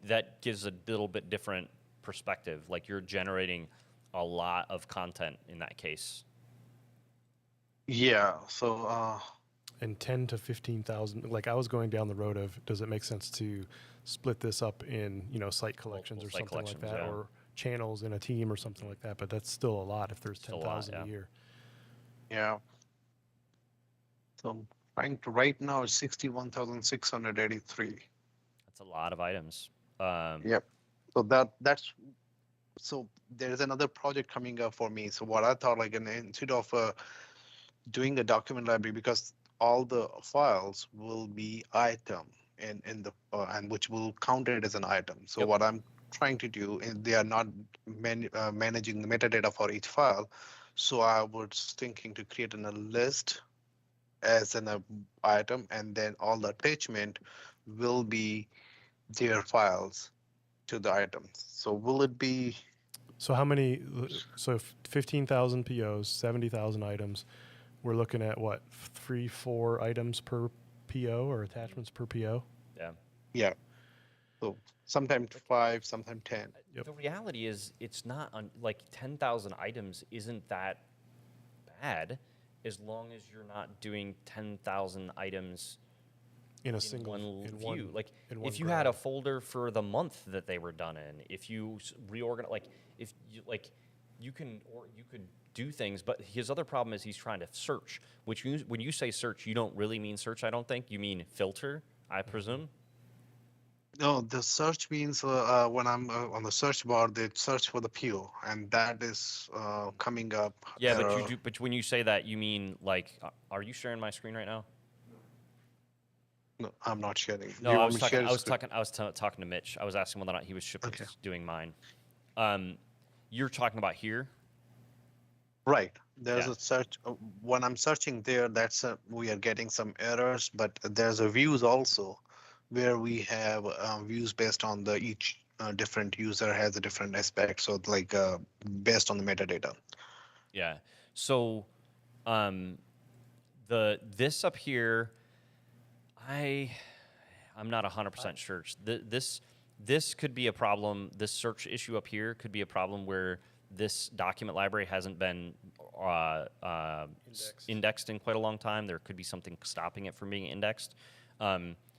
Speaker 2: that gives a little bit different perspective. Like, you're generating a lot of content in that case.
Speaker 5: Yeah. So.
Speaker 3: And 10 to 15,000, like, I was going down the road of, does it make sense to split this up in, site collections
Speaker 2: Multiple
Speaker 3: or
Speaker 2: site
Speaker 3: something like
Speaker 2: collections,
Speaker 3: that,
Speaker 2: yeah.
Speaker 3: or channels in a team or something like that? But that's still a lot if there's
Speaker 2: Still a lot,
Speaker 3: 10,000
Speaker 2: yeah.
Speaker 3: a year.
Speaker 5: Yeah. So Right now it's 61,683.
Speaker 2: That's a lot of items.
Speaker 5: Yep. So so there's another project coming up for me. So what I thought, like, instead of doing a document library, because all the files will be item in the and which will count it as an item. So
Speaker 2: Yep.
Speaker 5: what I'm trying to do is they are not managing the metadata for each file. So I was thinking to create a list as an item, and then all the attachment will be their files to the items. So will it be?
Speaker 3: So how many? So 15,000 POs, 70,000 items. We're looking at what, 3-4 items per PO or attachments per PO?
Speaker 2: Yeah.
Speaker 5: Yeah. So sometimes 5, sometimes 10.
Speaker 3: Yep.
Speaker 2: The reality is, it's not like 10,000 items isn't that bad, as long as you're not doing 10,000 items
Speaker 3: In a
Speaker 2: in
Speaker 3: single
Speaker 2: one
Speaker 3: in
Speaker 2: view.
Speaker 3: one,
Speaker 2: Like,
Speaker 3: in one
Speaker 2: if you had a
Speaker 3: grab.
Speaker 2: folder for the month that they were done in, if you reorganize, like, if you like, you could do things. But his other problem is he's trying to search. Which when you say search, you don't really mean search. I don't think you mean filter. I presume.
Speaker 5: No, the search means when I'm on the search bar, they search for the PO, and that is coming up.
Speaker 2: Yeah, but you do. But when you say that, you mean like, are you sharing my screen right now?
Speaker 5: No, I'm not sharing.
Speaker 2: No,
Speaker 5: You
Speaker 2: I
Speaker 5: want
Speaker 2: was
Speaker 5: me to
Speaker 2: talking.
Speaker 5: share
Speaker 2: I was
Speaker 5: screen?
Speaker 2: talking. I was talking to Mitch. I was asking whether or not he was
Speaker 5: Okay.
Speaker 2: doing mine. You're talking about here.
Speaker 5: Right. There's
Speaker 2: Yeah.
Speaker 5: a search. When I'm searching there, we are getting some errors, but there's a views also where we have views based on the each different user has a different aspect. So like based on the metadata.
Speaker 2: Yeah. So, this up here, I'm not 100% sure. This could be a problem. This search issue up here could be a problem where this document library hasn't been indexed in quite a long time. There could be something stopping it from being indexed.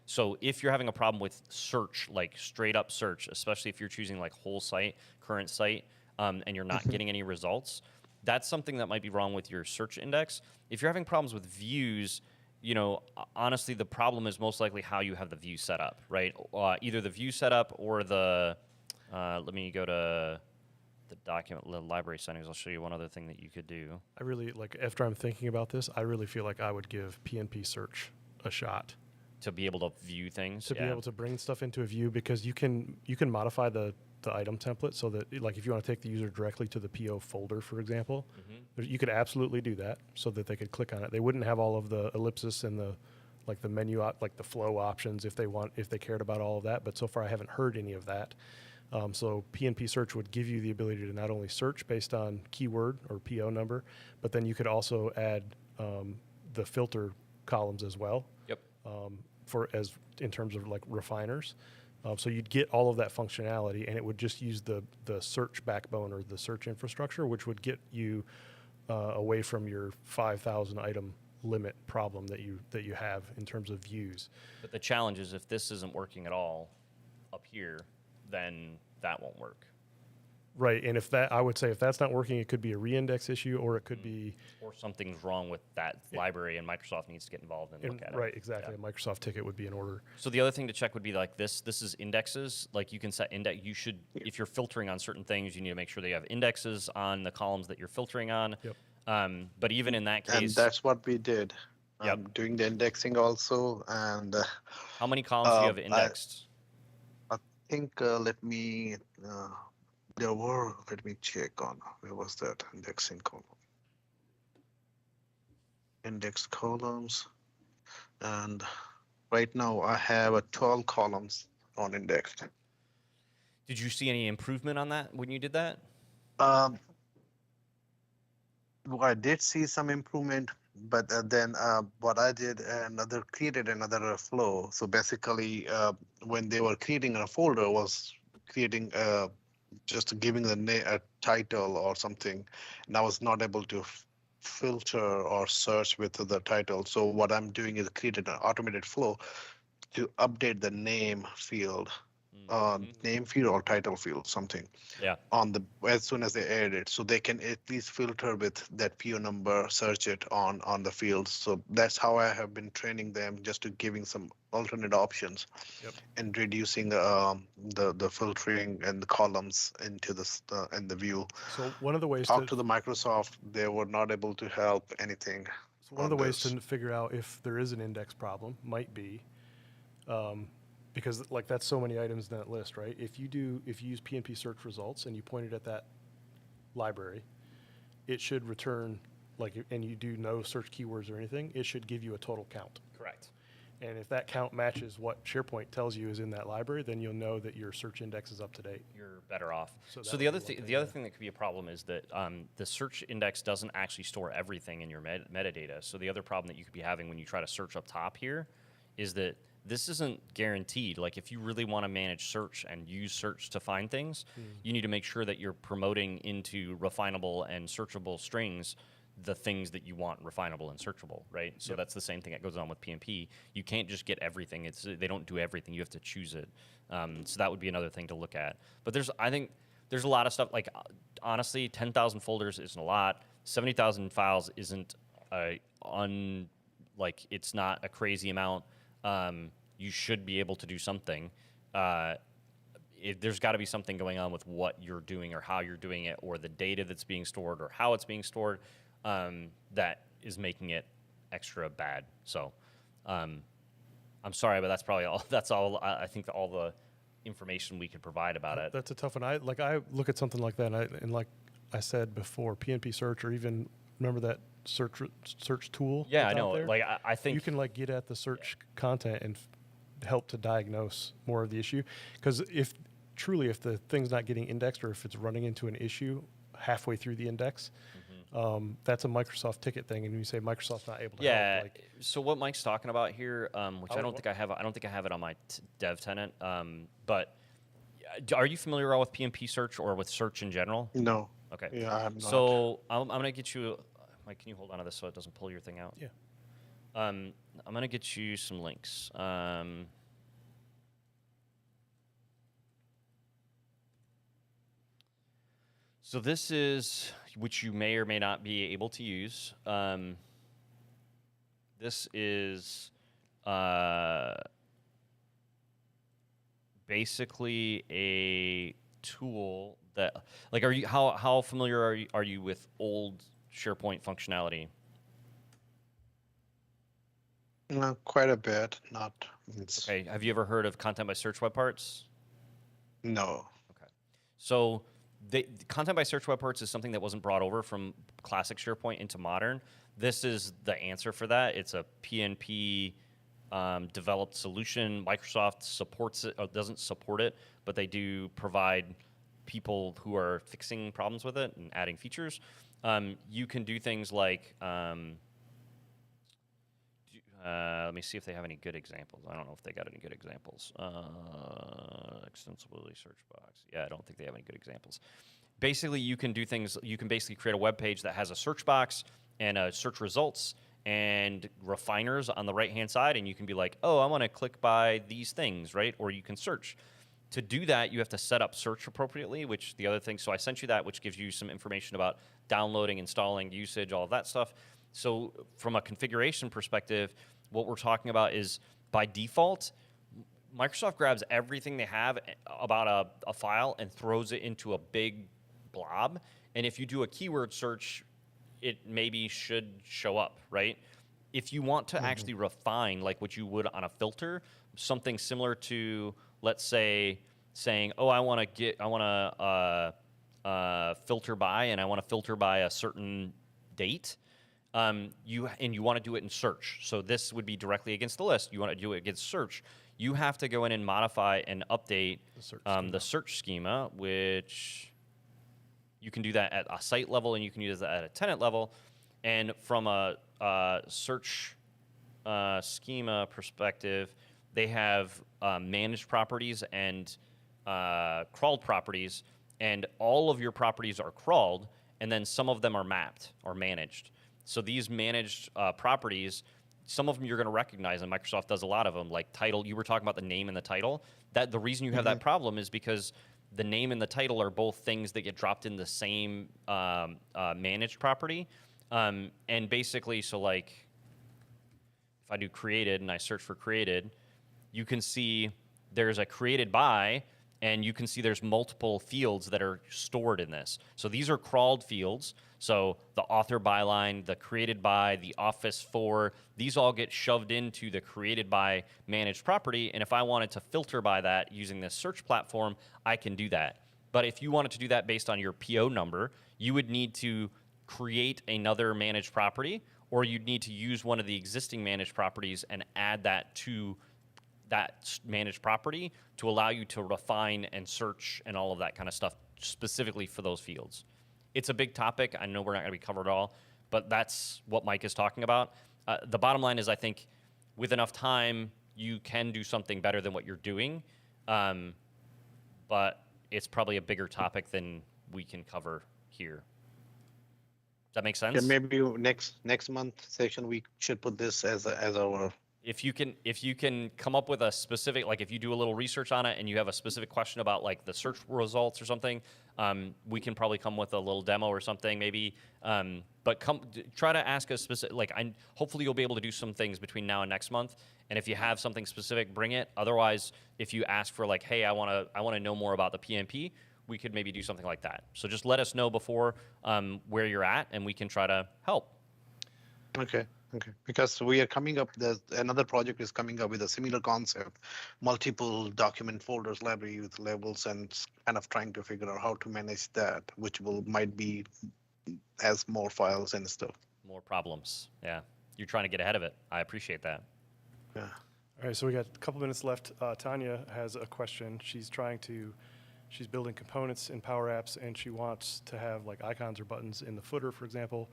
Speaker 2: So if you're having a problem with search, like straight up search, especially if you're choosing like whole site, current site, and you're not getting any results, that's something that might be wrong with your search index. If you're having problems with views, honestly, the problem is most likely how you have the view set up, right? Either the view setup or the, let me go to the library settings. I'll show you one other thing that you could do.
Speaker 3: I really, like, after I'm thinking about this, I really feel like I would give Pnp Search a shot.
Speaker 2: To be able to view things.
Speaker 3: To be able to bring stuff into a view, because you can modify the item template so that, like, if you want to take the user directly to the PO folder, for example, you could absolutely do that so that they could click on it. They wouldn't have all of the ellipsis and the menu, like the flow options if they cared about all of that. But so far I haven't heard any of that. So Pnp Search would give you the ability to not only search based on keyword or PO number, but then you could also add the filter columns as well.
Speaker 2: Yep.
Speaker 3: In terms of like refiners. So you'd get all of that functionality, and it would just use the search backbone or the search infrastructure, which would get you away from your 5,000 item limit problem that you have in terms of views.
Speaker 2: But the challenge is, if this isn't working at all up here, then that won't work.
Speaker 3: Right, and I would say if that's not working, it could be a reindex issue, or it could be...
Speaker 2: Or something's wrong with that library, and Microsoft needs to get involved and look at it.
Speaker 3: Right, exactly.
Speaker 2: Yeah.
Speaker 3: A Microsoft ticket would be in order.
Speaker 2: So the other thing to check would be like this. This is indexes. Like, you can set index. You should, if you're filtering on certain things, you need to make sure they have indexes on the columns that you're filtering on.
Speaker 3: Yep.
Speaker 2: But even in that case...
Speaker 5: And that's what we did.
Speaker 2: Yep.
Speaker 5: Doing the indexing also. And
Speaker 2: how many columns do you have indexed?
Speaker 5: I think, let me check on, where was that indexing column? Index columns. And right now I have 12 columns on indexed.
Speaker 2: Did you see any improvement on that when you did that?
Speaker 5: I did see some improvement, but then what I did, created another flow. So basically, when they were creating a folder, was creating just giving a title or something, and I was not able to filter or search with the title. So what I'm doing is created an automated flow to update the name field name field or title field, something
Speaker 2: Yeah.
Speaker 5: on the as soon as they add it, so they can at least filter with that PO number, search it on the fields. So that's how I have been training them, just to giving some alternate options
Speaker 3: Yep.
Speaker 5: and reducing the filtering and the columns into in the view.
Speaker 3: So one of the ways
Speaker 5: Talk to the Microsoft, they were not able to help anything.
Speaker 3: So one of the
Speaker 5: on
Speaker 3: ways
Speaker 5: this.
Speaker 3: to figure out if there is an index problem might be, because like that's so many items in that list, right? If you use Pnp Search results and you point it at that library, it should return and you do no search keywords or anything, it should give you a total count.
Speaker 2: Correct.
Speaker 3: And if that count matches what SharePoint tells you is in that library, then you'll know that your search index is up to date.
Speaker 2: You're better off.
Speaker 3: So that
Speaker 2: So
Speaker 3: would
Speaker 2: the
Speaker 3: be
Speaker 2: other
Speaker 3: one
Speaker 2: thing,
Speaker 3: thing,
Speaker 2: the other
Speaker 3: yeah.
Speaker 2: thing that could be a problem is that the search index doesn't actually store everything in your metadata. So the other problem that you could be having when you try to search up top here is that this isn't guaranteed. Like if you really want to manage search and use search to find things, you need to make sure that you're promoting into refinable and searchable strings the things that you want refinable and searchable, right? So that's the same thing that goes on with PnP. You can't just get everything. They don't do everything. You have to choose it. So that would be another thing to look at. But I think there's a lot of stuff. Like honestly, 10,000 folders isn't a lot. 70,000 files isn't it's not a crazy amount. You should be able to do something. There's got to be something going on with what you're doing or how you're doing it or the data that's being stored or how it's being stored that is making it extra bad. So I'm sorry, but that's probably all. That's all. I think all the information we could provide about it.
Speaker 3: That's a tough one. I look at something like that, and like I said before, Pnp Search, or even remember that search tool.
Speaker 2: Yeah, I
Speaker 3: that's out
Speaker 2: know.
Speaker 3: there?
Speaker 2: Like I think
Speaker 3: you can get at the search content and help to diagnose more of the issue. Because if the thing's not getting indexed, or if it's running into an issue halfway through the index, that's a Microsoft ticket thing, and you say Microsoft's not able to help.
Speaker 2: So what Mike's talking about here, which I don't think I have. I don't think I have it on my dev tenant. But are you familiar at all with Pnp Search or with search in general?
Speaker 5: No.
Speaker 2: Okay.
Speaker 5: Yeah, I'm not.
Speaker 2: So I'm gonna get you. Mike, can you hold on to this so it doesn't pull your thing out?
Speaker 3: Yeah.
Speaker 2: I'm gonna get you some links. So this is, which you may or may not be able to use. This is basically a tool that, like, how familiar are you with old SharePoint functionality?
Speaker 5: Quite a bit. Not.
Speaker 2: Okay. Have you ever heard of content by search web parts?
Speaker 5: No.
Speaker 2: Okay. So the content by search web parts is something that wasn't brought over from classic SharePoint into modern. This is the answer for that. It's a PnP developed solution. Microsoft supports it, or doesn't support it, but they do provide people who are fixing problems with it and adding features. You can do things like, let me see if they have any good examples. I don't know if they got any good examples. Extensibility search box. Yeah, I don't think they have any good examples. Basically, you can do things. You can basically create a web page that has a search box and search results and refiners on the right-hand side, and you can be like, oh, I want to click by these things, right? Or you can search. To do that, you have to set up search appropriately, which the other thing, so I sent you that, which gives you some information about downloading, installing, usage, all of that stuff. So from a configuration perspective, what we're talking about is, by default, Microsoft grabs everything they have about a file and throws it into a big blob. And if you do a keyword search, it maybe should show up, right? If you want to actually refine, like what you would on a filter, something similar to, let's say, saying, oh, I want to filter by, and I want to filter by a certain date. You want to do it in search. So this would be directly against the list. You want to do it against search. You have to go in and modify and update the search schema, which you can do that at a site level, and you can use that at a tenant level. And from a search schema perspective, they have managed properties and crawled properties, and all of your properties are crawled, and then some of them are mapped or managed. So these managed properties, some of them you're going to recognize, and Microsoft does a lot of them, like title. You were talking about the name and the title. That the reason you have that problem is because the name and the title are both things that get dropped in the same managed property. And basically, so like if I do created and I search for created, you can see there's a created by, and you can see there's multiple fields that are stored in this. So these are crawled fields. So the author byline, the created by, the office for, these all get shoved into the created by managed property. And if I wanted to filter by that using this search platform, I can do that. But if you wanted to do that based on your PO number, you would need to create another managed property, or you'd need to use one of the existing managed properties and add that to that managed property to allow you to refine and search and all of that kind of stuff specifically for those fields. It's a big topic. I know we're not going to be covered all, but that's what Mike is talking about. The bottom line is I think with enough time, you can do something better than what you're doing, but it's probably a bigger topic than we can cover here. Does that make sense?
Speaker 5: Yeah, maybe next month session we should put this as our.
Speaker 2: If you can come up with a specific, like if you do a little research on it and you have a specific question about like the search results or something, we can probably come with a little demo or something maybe. But try to ask a specific, like hopefully you'll be able to do some things between now and next month. And if you have something specific, bring it. Otherwise, if you ask for like, hey, I want to know more about the PnP, we could maybe do something like that. So just let us know before where you're at, and we can try to help.
Speaker 5: Okay. Because we are coming up, another project is coming up with a similar concept, multiple document folders library with labels, and kind of trying to figure out how to manage that, which might be as more files and stuff.
Speaker 2: More problems. Yeah. You're trying to get ahead of it. I appreciate that.
Speaker 5: Yeah.
Speaker 3: All right, so we got a couple minutes left. Tanya has a question. She's building components in Powerapps, and she wants to have like icons or buttons in the footer, for example,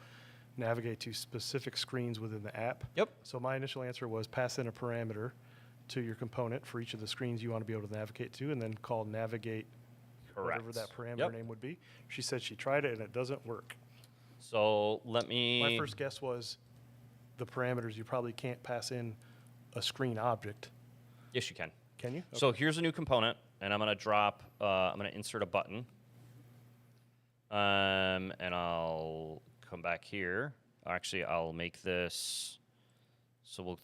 Speaker 3: navigate to specific screens within the app.
Speaker 2: Yep.
Speaker 3: So my initial answer was pass in a parameter to your component for each of the screens you want to be able to navigate to, and then call navigate
Speaker 2: Correct.
Speaker 3: whatever that parameter name would be. She said she tried it and it doesn't work.
Speaker 2: So let me.
Speaker 3: My first guess was the parameters, you probably can't pass in a screen object.
Speaker 2: Yes, you can.
Speaker 3: Can you?
Speaker 2: So here's a new component, and I'm going to insert a button. And I'll come back here. Actually, I'll make this, so we'll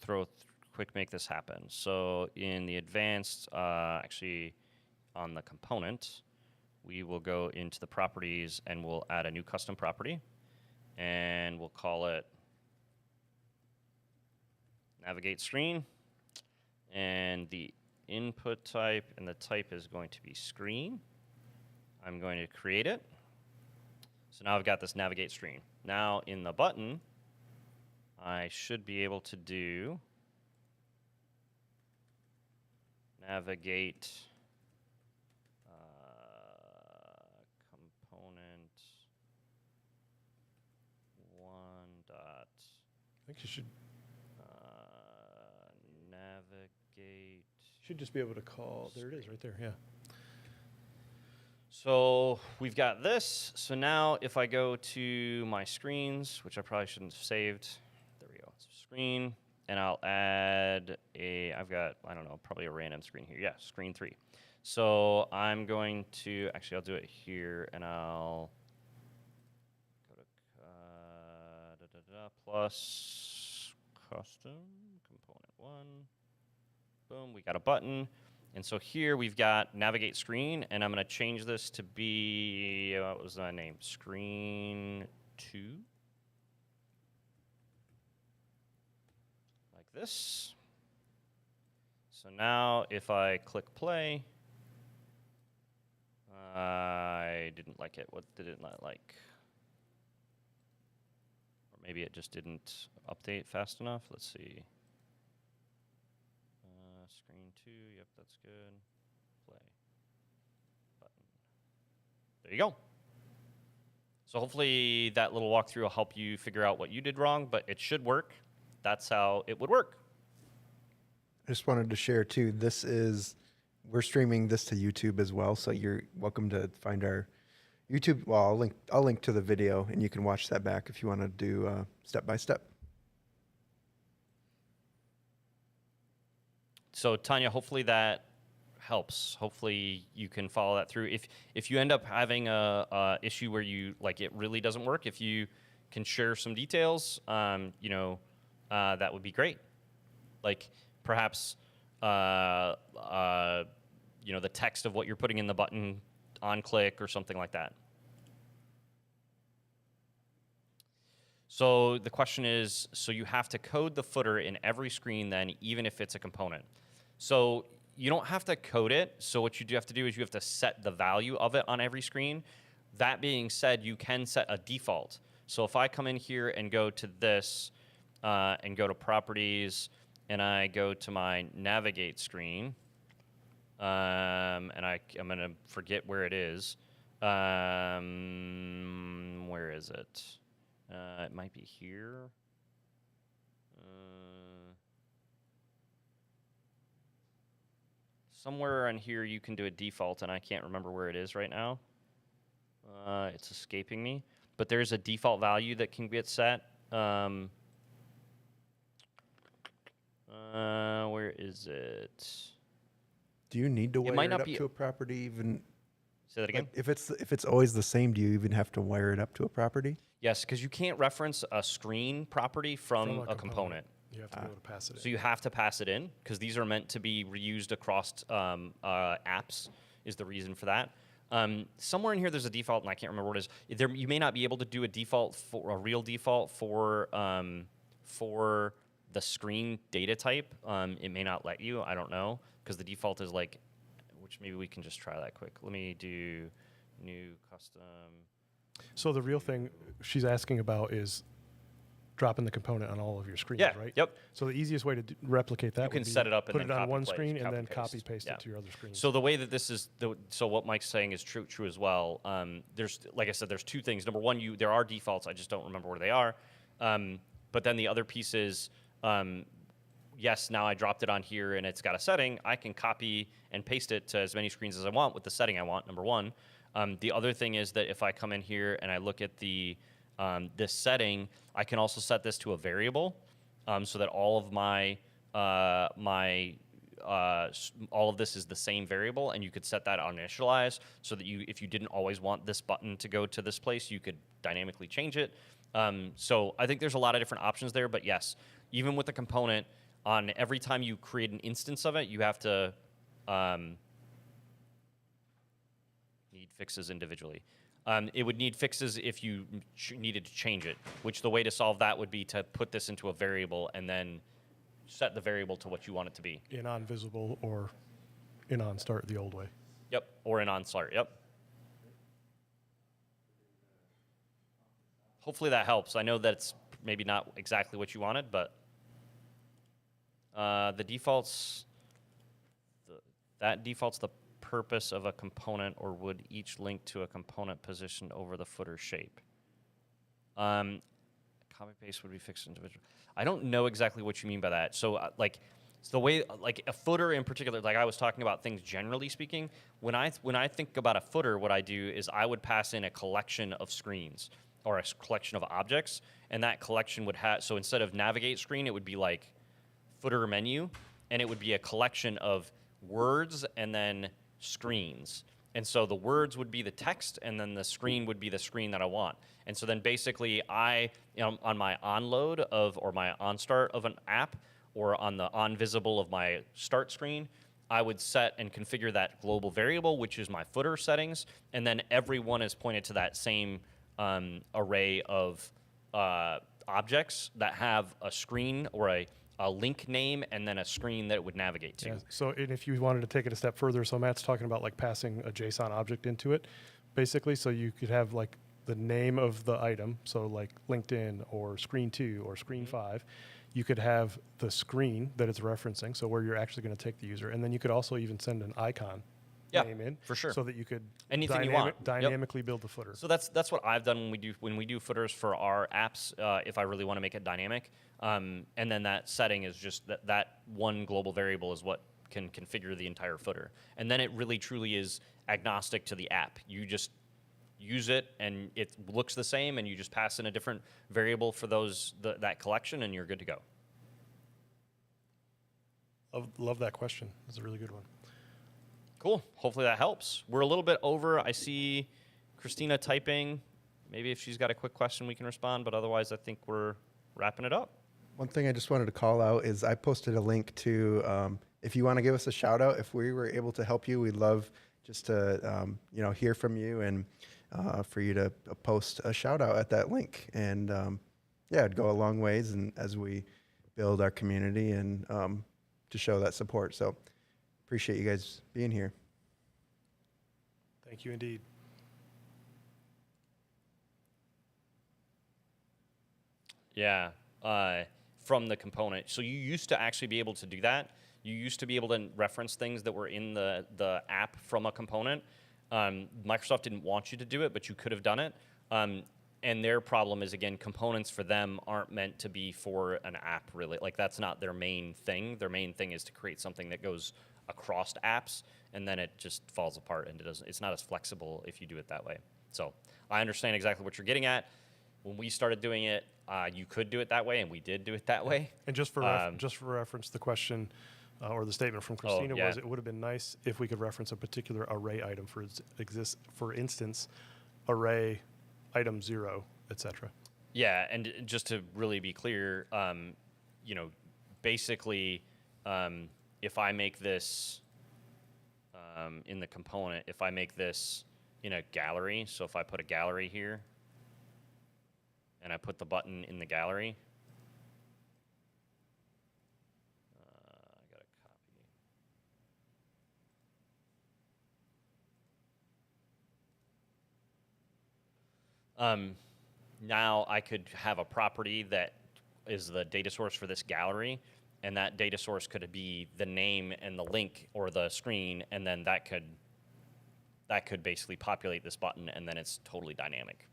Speaker 2: quick make this happen. So in the advanced, actually on the component, we will go into the properties and we'll add a new custom property, and we'll call it navigate screen, and the input type and the type is going to be screen. I'm going to create it. So now I've got this navigate screen. Now in the button, I should be able to do navigate component 1 dot.
Speaker 3: I think you should
Speaker 2: navigate.
Speaker 3: should just be able to call. There it is, right there. Yeah.
Speaker 2: So we've got this. So now if I go to my screens, which I probably shouldn't have saved, there we go, it's screen, and I'll add I've got, I don't know, probably a random screen here. Yeah, screen 3. So I'm going to, actually I'll do it here, and I'll go to plus custom component 1. Boom, we got a button. And so here we've got navigate screen, and I'm going to change this to be, what was that name? Screen 2. Like this. So now if I click play, I didn't like it. What did it not like? Or maybe it just didn't update fast enough. Let's see. Screen 2, yep, that's good. Play. Button. There you go. So hopefully that little walkthrough will help you figure out what you did wrong, but it should work. That's how it would work.
Speaker 1: I just wanted to share too, we're streaming this to YouTube as well, so you're welcome to find our YouTube. Well, I'll link to the video, and you can watch that back if you want to do step by step.
Speaker 2: So Tanya, hopefully that helps. Hopefully you can follow that through. If you end up having a issue where you like it really doesn't work, if you can share some details, that would be great. Like perhaps the text of what you're putting in the button on click or something like that. So the question is, so you have to code the footer in every screen then, even if it's a component. So you don't have to code it. So what you do have to do is you have to set the value of it on every screen. That being said, you can set a default. So if I come in here and go to this and go to properties and I go to my navigate screen, and I'm going to forget where it is. Where is it? It might be here. Somewhere on here you can do a default, and I can't remember where it is right now. It's escaping me. But there's a default value that can get set. Where is it?
Speaker 1: Do you need to wire
Speaker 2: might
Speaker 1: it
Speaker 2: not
Speaker 1: up
Speaker 2: be-
Speaker 1: to a property even?
Speaker 2: Say that again?
Speaker 1: Like, if it's always the same, do you even have to wire it up to a property?
Speaker 2: Yes, because you can't reference a screen property from a component.
Speaker 3: You have to be able to pass it in.
Speaker 2: So you have to pass it in because these are meant to be reused across apps is the reason for that. Somewhere in here there's a default, and I can't remember what it is. You may not be able to do a default for a real default for the screen data type. It may not let you. I don't know because the default is like, which maybe we can just try that quick. Let me do new custom.
Speaker 3: So the real thing she's asking about is dropping the component on all of your screens,
Speaker 2: Yeah,
Speaker 3: right?
Speaker 2: yep.
Speaker 3: So the easiest way to replicate that
Speaker 2: You can
Speaker 3: would be
Speaker 2: set it up and
Speaker 3: put
Speaker 2: then
Speaker 3: it on
Speaker 2: copy
Speaker 3: one
Speaker 2: paste,
Speaker 3: screen and
Speaker 2: copy
Speaker 3: then
Speaker 2: paste.
Speaker 3: copy paste
Speaker 2: Yeah.
Speaker 3: it to your other screens.
Speaker 2: So the way that this is, so what Mike's saying is true as well. There's, like I said, there's two things. Number one, there are defaults. I just don't remember where they are. But then the other piece is, yes, now I dropped it on here and it's got a setting. I can copy and paste it to as many screens as I want with the setting I want, number one. The other thing is that if I come in here and I look at this setting, I can also set this to a variable so that all of all of this is the same variable, and you could set that on initialize so that if you didn't always want this button to go to this place, you could dynamically change it. So I think there's a lot of different options there, but yes, even with the component, on every time you create an instance of it, you have to need fixes individually. It would need fixes if you needed to change it, which the way to solve that would be to put this into a variable and then set the variable to what you want it to be.
Speaker 3: in on visible or in on start the old way.
Speaker 2: Yep, or an on-start, yep. Hopefully that helps. I know that's maybe not exactly what you wanted, but the defaults, that defaults the purpose of a component, or would each link to a component positioned over the footer shape? Copy paste would be fixed individually. I don't know exactly what you mean by that. So it's the way, like a footer in particular, like I was talking about things generally speaking, when I think about a footer, what I do is I would pass in a collection of screens or a collection of objects, and that collection would have, so instead of navigate screen, it would be like footer menu, and it would be a collection of words and then screens. And so the words would be the text, and then the screen would be the screen that I want. And so then basically on my onload or my onstart of an app, or on the onVisible of my start screen, I would set and configure that global variable, which is my footer settings, and then every one is pointed to that same array of objects that have a screen or a link name and then a screen that it would navigate to.
Speaker 3: Yeah. So and if you wanted to take it a step further, so Matt's talking about like passing a JSON object into it, basically, so you could have like the name of the item, so like LinkedIn or Screen 2 or Screen 5. You could have the screen that it's referencing, so where you're actually going to take the user, and then you could also even send an icon name in,
Speaker 2: for sure.
Speaker 3: so that you could
Speaker 2: Anything you want. Yep.
Speaker 3: dynamically build the footer.
Speaker 2: So that's what I've done when we do footers for our apps. If I really want to make it dynamic, and then that setting is just that one global variable is what can configure the entire footer, and then it really truly is agnostic to the app. You just use it, and it looks the same, and you just pass in a different variable for that collection, and you're good to go.
Speaker 3: Love that question. That's a really good one.
Speaker 2: Cool. Hopefully that helps. We're a little bit over. I see Christina typing. Maybe if she's got a quick question, we can respond. But otherwise, I think we're wrapping it up.
Speaker 1: One thing I just wanted to call out is I posted a link to, if you want to give us a shout out, if we were able to help you, we'd love just to, hear from you and for you to post a shout out at that link. And it'd go a long ways and as we build our community and to show that support. So appreciate you guys being here.
Speaker 3: Thank you indeed.
Speaker 2: Yeah. From the component. So you used to actually be able to do that. You used to be able to reference things that were in the app from a component. Microsoft didn't want you to do it, but you could have done it. And their problem is, again, components for them aren't meant to be for an app, really. Like, that's not their main thing. Their main thing is to create something that goes across apps, and then it just falls apart, and it's not as flexible if you do it that way. So I understand exactly what you're getting at. When we started doing it, you could do it that way, and we did do it that way.
Speaker 3: And just for reference, the question or the statement from Christina was, it would have been nice if we could reference a particular array item for instance, array item 0, etc.
Speaker 2: Yeah, and just to really be clear, basically, if I make this in the component, if I make this in a gallery, so if I put a gallery here, and I put the button in the gallery, I got to copy. Now I could have a property that is the data source for this gallery, and that data source could be the name and the link or the screen, and then that could basically populate this button, and then it's totally dynamic.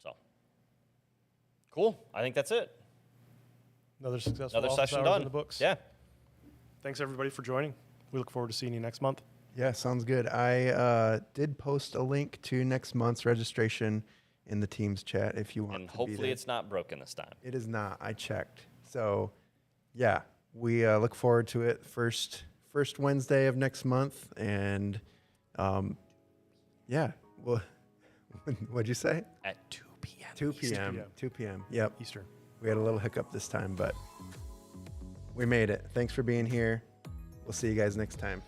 Speaker 2: So, cool. I think that's it.
Speaker 3: Another successful
Speaker 2: Another
Speaker 3: office
Speaker 2: session
Speaker 3: hours
Speaker 2: done.
Speaker 3: in the books.
Speaker 2: Yeah.
Speaker 3: Thanks everybody for joining. We look forward to seeing you next month.
Speaker 1: Yeah, sounds good. I did post a link to next month's registration in the Teams chat if you want
Speaker 2: And
Speaker 1: to be
Speaker 2: hopefully
Speaker 1: there.
Speaker 2: it's not broken this time.
Speaker 1: It is not. I checked. So, yeah, we look forward to it. First Wednesday of next month, and yeah. Well, what'd you say?
Speaker 2: At 2 p.m.
Speaker 1: 2 p.m.
Speaker 3: 2
Speaker 1: 2 p.m. Yep.
Speaker 3: Eastern.
Speaker 1: We had a little hiccup this time, but we made it. Thanks for being here. We'll see you guys next time.